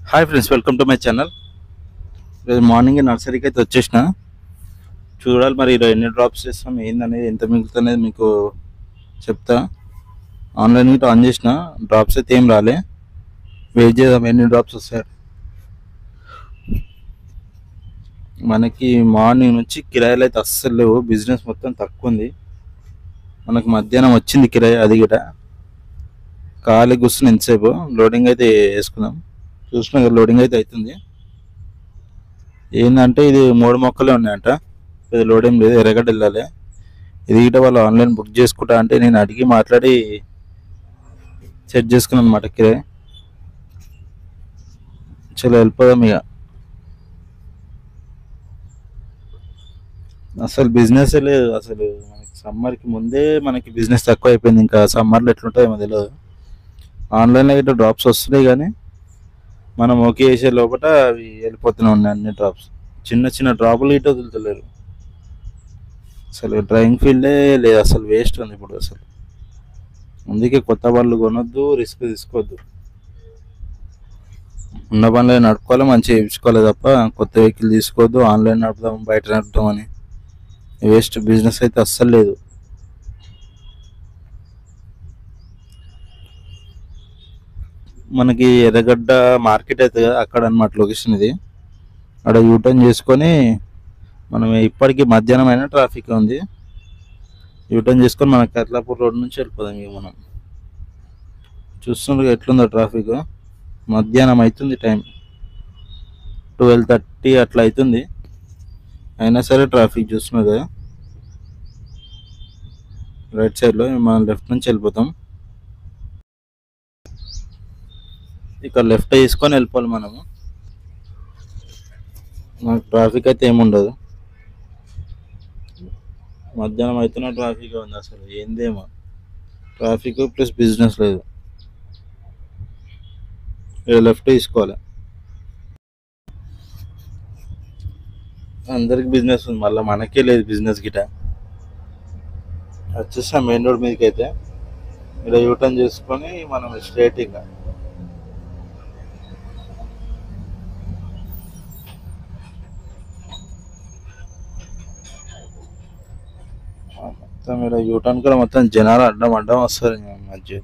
Hi friends, welcome to my channel. రేపు morning నర్సరీకి అయితే వచ్చేసిన. చూడాలి మరి ఈరోజు ఎన్ని డ్రాప్స్ చేస్తాం ఏందనేది, ఎంత మిగులుతుందనేది మీకు చెప్తా. ఆన్లైన్ గిట్ట ఆన్ చేసిన, డ్రాప్స్ అయితే ఏం రాలే. వెయిట్ చేద్దాం ఎన్ని డ్రాప్స్ వస్తాయి. మనకి మార్నింగ్ నుంచి కిరాయిలు అయితే అస్సలు లేవు, బిజినెస్ మొత్తం తక్కువ ఉంది. మనకు మధ్యాహ్నం వచ్చింది కిరాయి, అది గిట ఖాళీ కూర్చుని ఎంతసేపు లోడింగ్ అయితే వేసుకుందాం. చూసినా లోడింగ్ అయితే అవుతుంది. ఏంటంటే ఇది 3 మొక్కలే ఉన్నాయంట, ఇది లోడింగ్ లేదు, ఎర్రగడ్డ వెళ్ళాలి. ఇది గిట వాళ్ళు ఆన్లైన్ బుక్ చేసుకుంటా అంటే నేను అడిగి మాట్లాడి సెట్ చేసుకున్నాను అనమాట కిరాయి. చలో వెళ్ళిపోదాం ఇక. అసలు బిజినెస్ లేదు, అసలు మనకి సమ్మర్కి ముందే మనకి బిజినెస్ తక్కువ అయిపోయింది. ఇంకా సమ్మర్లో ఎట్లుంటుందో ఏమో తెలియదు. ఆన్లైన్లో గిట్ట డ్రాప్స్ వస్తున్నాయి కానీ మనం ఓకే చేసే లోపల అవి వెళ్ళిపోతూనే ఉన్నాయి అన్ని డ్రాప్స్. చిన్న చిన్న డ్రాపులు గిట్ట వదులుతలేరు. అసలు డ్రైవింగ్ ఫీల్డే లేదు, అసలు వేస్ట్ ఉంది ఇప్పుడు అసలు. అందుకే కొత్త బండ్లు కొనొద్దు, రిస్క్ తీసుకోవద్దు. ఉన్న బండ్లు నడుపుకోవాలి, మంచిగా చేయించుకోవాలి తప్ప కొత్త వెహికల్ తీసుకోవద్దు. ఆన్లైన్ నడుపుదాం, బయట నడుపుదాం అని వేస్ట్. బిజినెస్ అయితే అస్సలు లేదు. మనకి ఎర్రగడ్డ మార్కెట్ అయితే కదా అక్కడ అన్నమాట లొకేషన్ ఇది. అక్కడ యూటర్న్ చేసుకొని మనం ఇప్పటికీ మధ్యాహ్నం అయినా ట్రాఫిక్ ఉంది. యూటర్న్ చేసుకొని మన కర్లాపూర్ రోడ్ నుంచి వెళ్ళిపోదాం. ఇక మనం చూస్తున్నారు ఎట్లుందో ట్రాఫిక్. మధ్యాహ్నం అవుతుంది, టైం 12:30 అట్లా అవుతుంది. అయినా సరే ట్రాఫిక్ చూస్తున్నారు కదా. రైట్ సైడ్లో మనం లెఫ్ట్ నుంచి వెళ్ళిపోతాం. ఇక్కడ లెఫ్ట్ తీసుకొని వెళ్ళిపోవాలి మనము. మనకు ట్రాఫిక్ అయితే ఏముండదు. మధ్యాహ్నం అయితేనే ట్రాఫిక్ ఉంది, అసలు ఏందేమో ట్రాఫిక్ ప్లస్ బిజినెస్ లేదు. లెఫ్ట్ తీసుకోవాలి. అందరికి బిజినెస్ ఉంది, మళ్ళీ మనకే లేదు బిజినెస్ గిట. వచ్చేసాం మెయిన్ రోడ్ మీదకి. అయితే ఇలా యూటర్న్ చేసుకొని మనం స్ట్రైట్ ఇక మొత్తం ఇలా యూటర్న్ కూడా మొత్తం జనాలు అడ్డం అడ్డం వస్తారు మధ్య.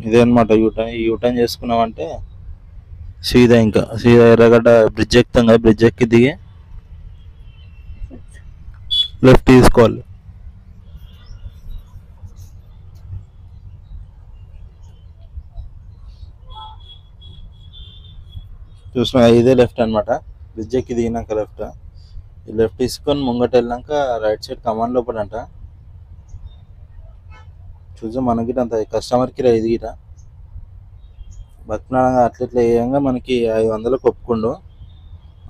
ఇదే అనమాట యూటర్న్. ఈ యూటర్న్ చేసుకున్నామంటే సీదా ఇంకా సీదా ఎర్రగడ్డ బ్రిడ్జ్ ఎక్కుతాం కదా, బ్రిడ్జ్ ఎక్కి దిగి లెఫ్ట్ తీసుకోవాలి. చూసిన ఇదే లెఫ్ట్ అనమాట. బ్రిడ్జ్ ఎక్కి దిగినాక లెఫ్ట్. ఈ లెఫ్ట్ తీసుకొని ముంగట వెళ్ళాక రైట్ సైడ్ కమాన్ లోపల అంట. చూసాం మనకి అంత కస్టమర్కి ఇది గిట బతినాడంగా అట్లా ఇట్లా వేయంగా మనకి 500 ఒప్పుకుండు.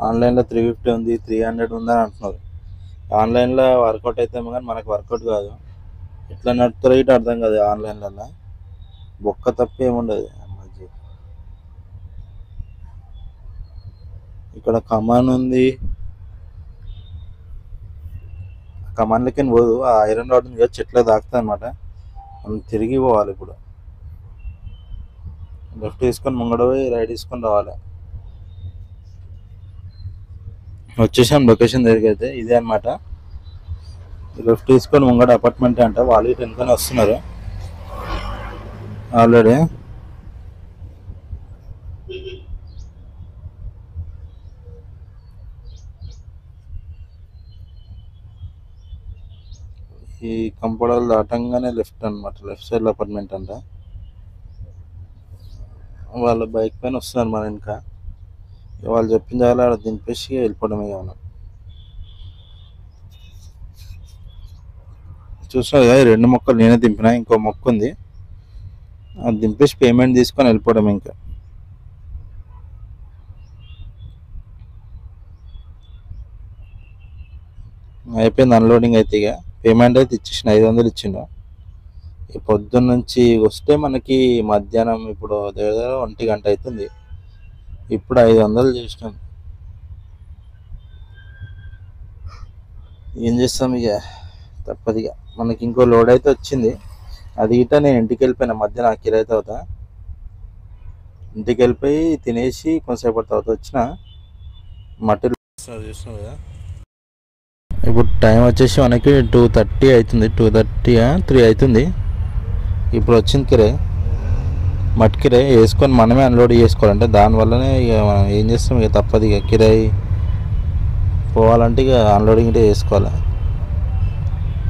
ఆన్లైన్లో 350 ఉంది, 300 ఉందని అంటున్నారు. ఆన్లైన్లో వర్కౌట్ అయితే కానీ మనకు వర్కౌట్ కాదు. ఎట్లా నడుపుతారో ఇటు అర్థం కాదు. ఆన్లైన్లలో బొక్క తప్ప ఏముండదు. ఇక్కడ కమాన్ ఉంది, కమాన్లకి పోదు. ఆ ఐరన్ రాడ్ ఉంది కదా, చెట్ల తాకుతుంది అనమాట. మనం తిరిగి పోవాలి. ఇప్పుడు లెఫ్ట్ తీసుకొని ముంగడ పోయి రైట్ తీసుకొని రావాలి. వచ్చేసాం లొకేషన్ దగ్గరికి. అయితే ఇదే అనమాట. లెఫ్ట్ తీసుకొని ముంగడ అపార్ట్మెంట్ అంట. వాళ్ళు ఇటు వెనుకొని వస్తున్నారు ఆల్రెడీ. ఈ కంపౌండ్ దాటంగానే లెఫ్ట్ అనమాట, లెఫ్ట్ సైడ్ అపార్ట్మెంట్ అంట. వాళ్ళ బైక్ పైన వస్తున్నారు మన ఇంకా. వాళ్ళు చెప్పిన జాగా అక్కడ దింపేసి వెళ్ళిపోవడమే. మనం చూసినా కదా, 2 మొక్కలు నేనే దింపిన, ఇంకో మొక్క ఉంది. అది దింపేసి పేమెంట్ తీసుకొని వెళ్ళిపోవడం. ఇంకా అయిపోయింది అన్లోడింగ్. అయితే ఇక పేమెంట్ అయితే ఇచ్చేసిన, 500 ఇచ్చిండు. ఈ పొద్దున్న నుంచి వస్తే మనకి మధ్యాహ్నం ఇప్పుడు దగ్గర 1 గంట అవుతుంది. ఇప్పుడు 500 చేసినాం. ఏం చేస్తాం ఇక, తప్పదు ఇక. మనకి ఇంకో లోడ్ అయితే వచ్చింది, అది గిట్ట నేను ఇంటికి వెళ్ళిపోయినా మధ్యాహ్నం కిరాయి తర్వాత. ఇంటికి వెళ్ళిపోయి తినేసి కొంతసేపటి తర్వాత వచ్చిన మట్టి చూస్తున్నావు కదా. ఇప్పుడు టైం వచ్చేసి మనకి 2:30 అవుతుంది, 2:30 3 అవుతుంది. ఇప్పుడు వచ్చింది కిరాయి, మట్టి కిరాయి వేసుకొని మనమే అన్లోడ్ చేసుకోవాలంటే దానివల్లనే ఇక మనం ఏం చేస్తాం, ఇక తప్పదు. ఇక కిరాయి పోవాలంటే ఇక అన్లోడింగ్ అంటే చేసుకోవాలి.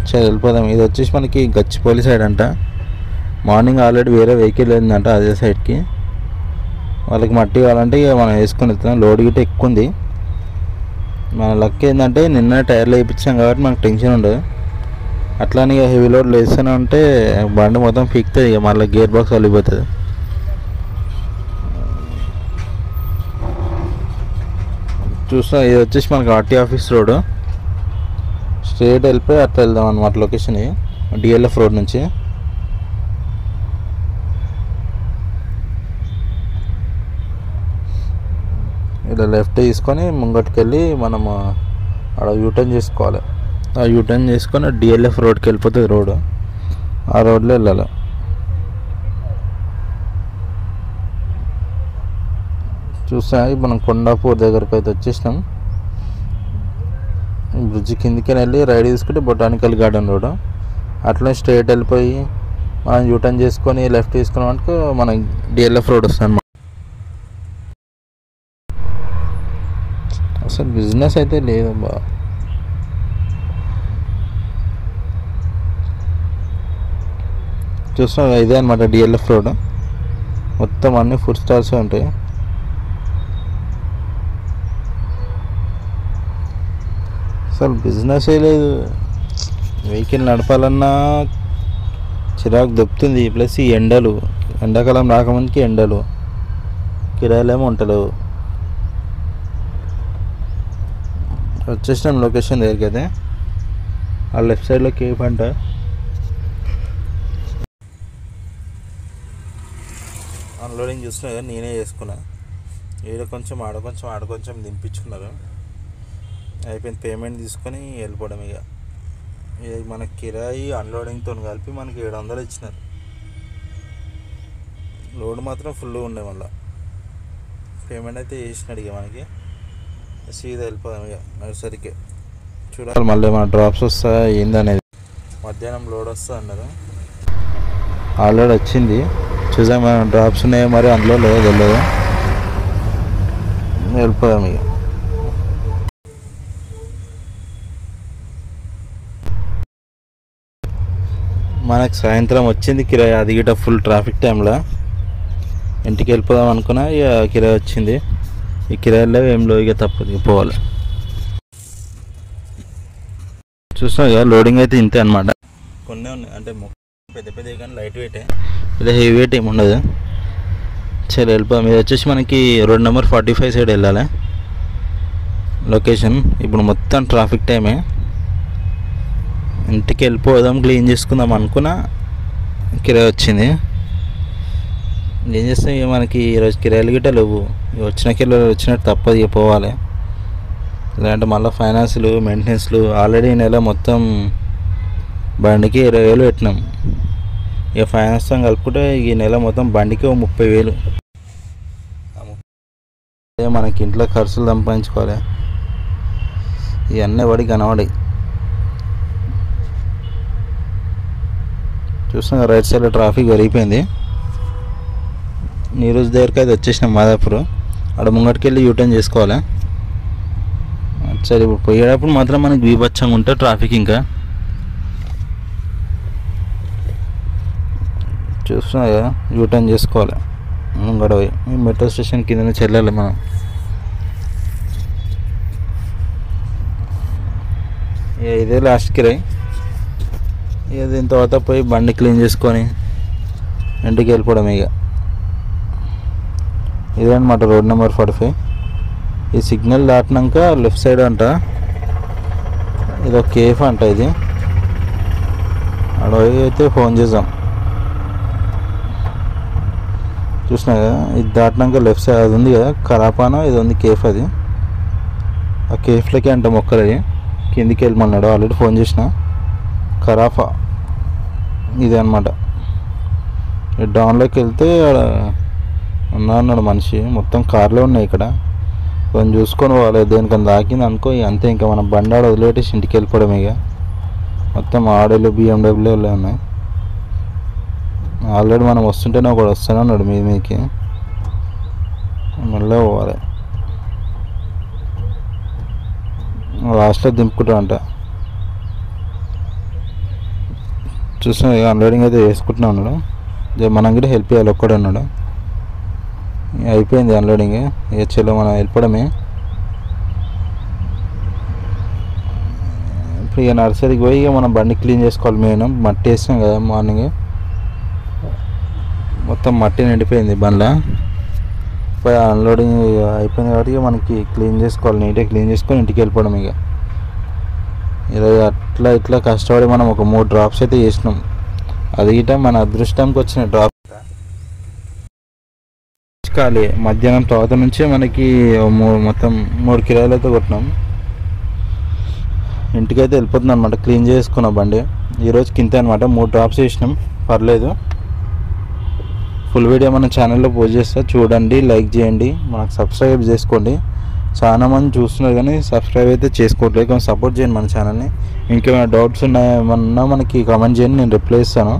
సరే వెళ్ళిపోదాం. ఇది వచ్చేసి మనకి గచ్చిపల్లి సైడ్ అంట. మార్నింగ్ ఆల్రెడీ వేరే వెహికల్ వెళ్ళిందంట అదే సైడ్కి. వాళ్ళకి మట్టి కావాలంటే ఇక మనం వేసుకొని వెళ్తున్నాం. లోడ్ గిట్ట ఎక్కువ ఉంది. మన లక్ ఏంటంటే నిన్న టైర్లు వేయించాం కాబట్టి మనకు టెన్షన్ ఉండదు. అట్లానే ఇక హెవీ లోడ్లు వేస్తూనే ఉంటే బండి మొత్తం పీకుతుంది, ఇక మళ్ళీ గేర్ బాక్స్ వెళ్ళిపోతుంది. చూస్తా, ఇది వచ్చేసి మనకి ఆర్టీ ఆఫీస్ రోడ్. స్ట్రేట్ వెళ్ళిపోయి అట్లా వెళ్దాం అన్నమాట లొకేషన్, డిఎల్ఎఫ్ రోడ్ నుంచి. ఇలా లెఫ్ట్ తీసుకొని ముంగటికి వెళ్ళి మనము అక్కడ యూటర్న్ చేసుకోవాలి. ఆ యూటర్న్ చేసుకొని డిఎల్ఎఫ్ రోడ్కి వెళ్ళిపోతుంది రోడ్. ఆ రోడ్లో వెళ్ళాలి. చూసా మనం కొండాపూర్ దగ్గరకు అయితే వచ్చేసినాం. బ్రిడ్జ్ కిందికి వెళ్ళి రైడ్ తీసుకుంటే బొటానికల్ గార్డెన్ రోడ్. అట్లనే స్ట్రైట్ వెళ్ళిపోయి మనం యూటర్న్ చేసుకొని లెఫ్ట్ తీసుకున్నాం అనుకో మన డిఎల్ఎఫ్ రోడ్ వస్తుంది అన్నమాట. అసలు బిజినెస్ అయితే లేదు బా. చూస్తాం ఇదే అనమాట డిఎల్ఎఫ్ రోడ్. మొత్తం అన్ని ఫుడ్ స్టాల్స్ ఉంటాయి. అసలు బిజినెస్ లేదు. వెహికల్ నడపాలన్నా చిరాకు దొబ్బుతుంది. ప్లస్ ఈ ఎండలు, ఎండాకాలం రాకముందుకి ఎండలు, కిరాయిలేమో ఉంటలేవు. వచ్చేసినాం లొకేషన్ దగ్గరికి. అయితే ఆ లెఫ్ట్ సైడ్లో కేఫ్ అంట. అన్లోడింగ్ చూస్తున్నా కదా, నేనే చేసుకున్నా. ఈడ కొంచెం ఆడ కొంచెం ఆడ కొంచెం దింపించుకున్నారు. అయిపోయింది, పేమెంట్ తీసుకొని వెళ్ళిపోవడం. ఇక మన కిరాయి అన్లోడింగ్తో కలిపి మనకి 700 ఇచ్చినారు. లోడ్ మాత్రం ఫుల్గా ఉండే. మళ్ళీ పేమెంట్ అయితే చేసినాడు. ఇక మనకి సీదా వెళ్ళిపోదాం ఇక నర్సరీకి. చూడాలి మళ్ళీ మన డ్రాప్స్ వస్తాయా ఏందనేది. మధ్యాహ్నం లోడ్ వస్తా అన్నారు, ఆల్రెడీ వచ్చింది. చూసాం మన డ్రాప్స్ ఉన్నాయో మరి అందులో లేదో తెలియదు. వెళ్ళిపోదాం ఇక. మనకు సాయంత్రం వచ్చింది కిరాయి. అది గిట్ట ఫుల్ ట్రాఫిక్ టైంలో ఇంటికి వెళ్ళిపోదాం అనుకున్నా. ఇక కిరాయి వచ్చింది. ఈ కిరాయిలో ఏం లో ఇక తప్పదు పోవాలి. చూస్తాం ఇక లోడింగ్ అయితే ఇంతే అనమాట. కొన్ని ఉన్నాయి అంటే పెద్ద పెద్ద కానీ లైట్ వెయిటే, పెద్ద హెవీ వెయిట్ ఏమి ఉండదు. సరే వెళ్ళిపోదాం. ఇది వచ్చేసి మనకి రోడ్ నెంబర్ 45 సైడ్ వెళ్ళాలి లొకేషన్. ఇప్పుడు మొత్తం ట్రాఫిక్ టైమే. ఇంటికి వెళ్ళిపోదాం, క్లీన్ చేసుకుందాం అనుకున్నా కిరాయి వచ్చింది. ఏం చేస్తాం ఇక మనకి ఈరోజు కిరాయిలు గిట్ట లేవు. వచ్చిన కిరాయిలు వచ్చినట్టు తప్పదు, ఇక పోవాలి. లేదంటే మళ్ళీ ఫైనాన్స్లు మెయింటెనెన్స్లు. ఆల్రెడీ ఈ నెల మొత్తం బండికి 20,000 పెట్టినాం. ఇక ఫైనాన్స్తో కలుపుకుంటే ఈ నెల మొత్తం బండికి 30,000. అదే మనకి ఇంట్లో ఖర్చులు సంపాదించుకోవాలి. ఇవన్నీ పడి కనబడి చూస్తాం. రైట్ సైడ్లో ట్రాఫిక్ పెరిగిపోయింది. నీరోజు దగ్గరికి అయితే వచ్చేసినాం మాదాపూర్. అక్కడ ముంగటికి వెళ్ళి యూటర్న్ చేసుకోవాలి. సరే ఇప్పుడు పోయేటప్పుడు మాత్రం మనకి బీభత్సంగా ఉంటుంది ట్రాఫిక్. ఇంకా చూస్తున్నా కదా, యూటర్న్ చేసుకోవాలి ముంగడ పోయి. మెట్రో స్టేషన్ కింద నుంచి వెళ్ళాలి మనం. ఇదే లాస్ట్ కిరాయి. ఇక దీని తర్వాత పోయి బండి క్లీన్ చేసుకొని ఇంటికి వెళ్ళిపోవడం. ఇక ఇదే అనమాట రోడ్ నెంబర్ 45. ఈ సిగ్నల్ దాటినాక లెఫ్ట్ సైడ్ అంట ఇది ఒక కేఫ్ అంట. ఇది అడవి అయితే ఫోన్ చేద్దాం. చూసినా కదా, ఇది దాటినాక లెఫ్ట్ సైడ్ అది ఉంది కదా కరాపానో ఇది ఉంది కేఫ్. అది ఆ కేఫ్లకి అంట మొక్కలది. కిందికి వెళ్ళమన్నాడు, ఆల్రెడీ ఫోన్ చేసిన. కరాఫా ఇదే అనమాట. డౌన్లోకి వెళ్తే అన్నాడు మనిషి. మొత్తం కార్లే ఉన్నాయి ఇక్కడ, కొంచెం చూసుకొని పోవాలి. దేనికన్నా తాకింది అనుకో అంతే, ఇంకా మనం బండి ఆడ వదిలేటేసి ఇంటికి వెళ్ళిపోవడం. ఇక మొత్తం ఆడోళ్ళు BMW ఉన్నాయి. ఆల్రెడీ మనం వస్తుంటేనే ఒకడు వస్తూనే ఉన్నాడు మీకి, మళ్ళీ పోవాలి. లాస్ట్లో దింపుకుంటా అంట. చూసిన ఇక అన్లోడింగ్ అయితే వేసుకుంటున్నా ఉన్నాడు. మనం కూడా హెల్ప్ చేయాలి. ఒక్కడే ఉన్నాడు. అయిపోయింది అన్లోడింగ్. ఇక చలో మనం వెళ్ళిపోవడమే. ఇప్పుడు ఇక నర్సరీకి పోయి ఇక మనం బండి క్లీన్ చేసుకోవాలి. మేము మట్టి వేసాం కదా మార్నింగ్, మొత్తం మట్టి నిండిపోయింది బండ్లో. పోయి అన్లోడింగ్ అయిపోయింది కాబట్టి ఇక మనకి క్లీన్ చేసుకోవాలి. నీట్గా క్లీన్ చేసుకొని ఇంటికి వెళ్ళిపోవడం. ఇక ఈరోజు అట్లా ఇట్లా కష్టపడి మనం ఒక 3 డ్రాప్స్ అయితే చేసినాం. అది గిట మన అదృష్టంకి వచ్చిన డ్రాప్. ఖాళీ మధ్యాహ్నం తర్వాత నుంచే మనకి మొత్తం 3 కిలోలు అయితే కొట్టినాం. ఇంటికైతే వెళ్ళిపోతుంది అనమాట. క్లీన్ చేసుకున్న బండి ఈరోజు కింద అనమాట. 3 డ్రాప్స్ చేసినాం, పర్లేదు. ఫుల్ వీడియో మన ఛానల్లో పోస్ట్ చేస్తా, చూడండి, లైక్ చేయండి, మనకు సబ్స్క్రైబ్ చేసుకోండి. చాలా మంది చూస్తున్నారు కానీ సబ్స్క్రైబ్ అయితే చేసుకోవట్లేదు. కొంచెం సపోర్ట్ చేయండి మన ఛానల్ని. ఇంకేమైనా డౌట్స్ ఉన్నాయేమన్నా మనకి కమెంట్ చేయండి, నేను రిప్లై ఇస్తాను.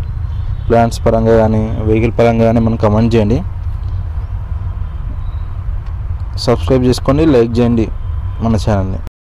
ప్లాన్స్ పరంగా కానీ వెహికల్ పరంగా కానీ మనం కమెంట్ చేయండి. సబ్స్క్రైబ్ చేసుకోండి, లైక్ చేయండి మన ఛానల్ని.